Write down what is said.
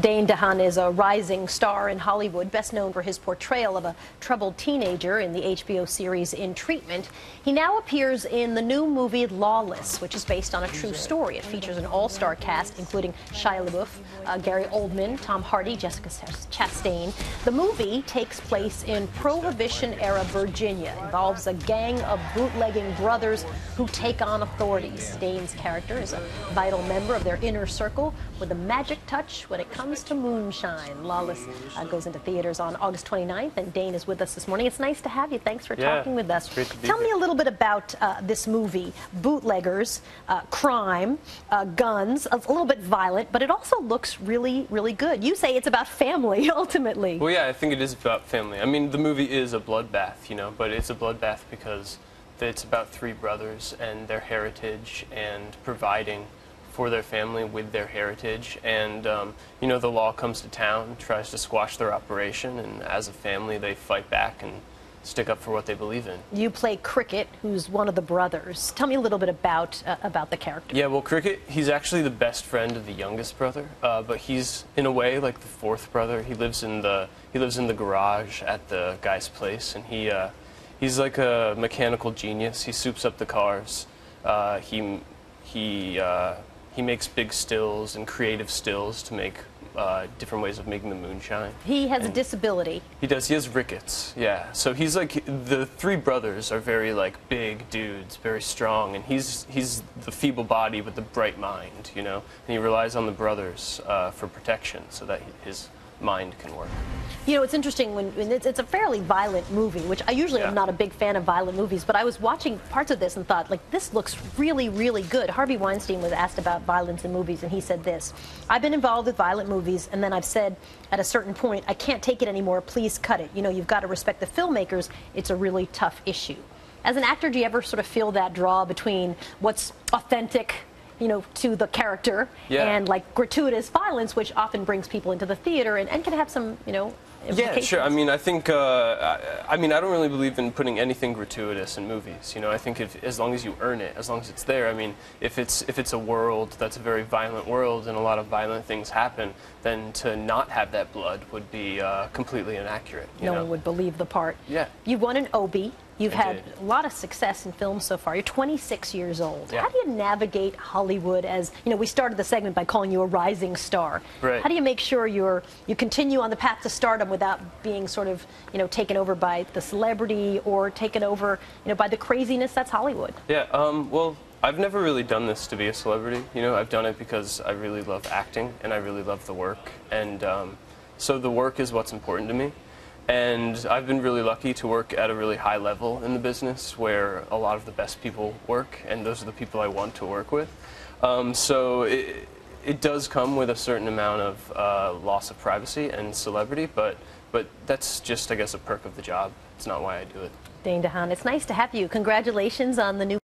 Dane DeHaan is a rising star in Hollywood, best known for his portrayal of a troubled teenager in the HBO series In Treatment. He now appears in the new movie Lawless, which is based on a true story. It features an all-star cast, including Shia LaBeouf, Gary Oldman, Tom Hardy, Jessica Chastain. The movie takes place in Prohibition-era Virginia. It involves a gang of bootlegging brothers who take on authorities. Dane's character is a vital member of their inner circle with a magic touch when it comes to moonshine. Lawless goes into theaters on August 29th, and Dane is with us this morning. It's nice to have you. Thanks for talking with us. Tell me a little bit about this movie. Bootleggers, crime, guns, a little bit violent, but it also looks really, really good. You say it's about family, ultimately. Well, yeah, I think it is about family. I mean, the movie is a bloodbath, you know, but it's a bloodbath because it's about three brothers and their heritage and providing for their family with their heritage. And, you know, the law comes to town, tries to squash their operation, and as a family they fight back and stick up for what they believe in. You play Cricket, who's one of the brothers. Tell me a little bit about the character. Yeah, well, Cricket, he's actually the best friend of the youngest brother, but he's in a way like the fourth brother. He lives in the garage at the guy's place, and he's like a mechanical genius. He soups up the cars. He makes big stills and creative stills to make different ways of making the moonshine. He has a disability. He does. He has rickets, yeah. So he's like, the three brothers are very like big dudes, very strong, and he's the feeble body with the bright mind, you know. And he relies on the brothers for protection so that his mind can work. You know, it's interesting when it's a fairly violent movie, which I usually am not a big fan of violent movies, but I was watching parts of this and thought, like, this looks really, really good. Harvey Weinstein was asked about violence in movies, and he said this: I've been involved with violent movies, and then I've said at a certain point, I can't take it anymore, please cut it. You know, you've got to respect the filmmakers. It's a really tough issue. As an actor, do you ever sort of feel that draw between what's authentic, you know, to the character, and like gratuitous violence, which often brings people into the theater and can have some, you know, implications? Yeah, sure. I mean, I think, I mean, I don't really believe in putting anything gratuitous in movies. You know, I think as long as you earn it, as long as it's there. I mean, if it's a world that's a very violent world and a lot of violent things happen, then to not have that blood would be completely inaccurate. No one would believe the part. Yeah. You've won an Obie. You've had a lot of success in film so far. You're 26 years old. Yeah. How do you navigate Hollywood as, you know, we started the segment by calling you a rising star. Right. How do you make sure you continue on the path to stardom without being sort of, you know, taken over by the celebrity or taken over, you know, by the craziness that's Hollywood? Yeah, well, I've never really done this to be a celebrity. You know, I've done it because I really love acting and I really love the work. And so the work is what's important to me. And I've been really lucky to work at a really high level in the business where a lot of the best people work, and those are the people I want to work with. So it does come with a certain amount of loss of privacy and celebrity, but that's just, I guess, a perk of the job. It's not why I do it. Dane DeHaan, it's nice to have you. Congratulations on the new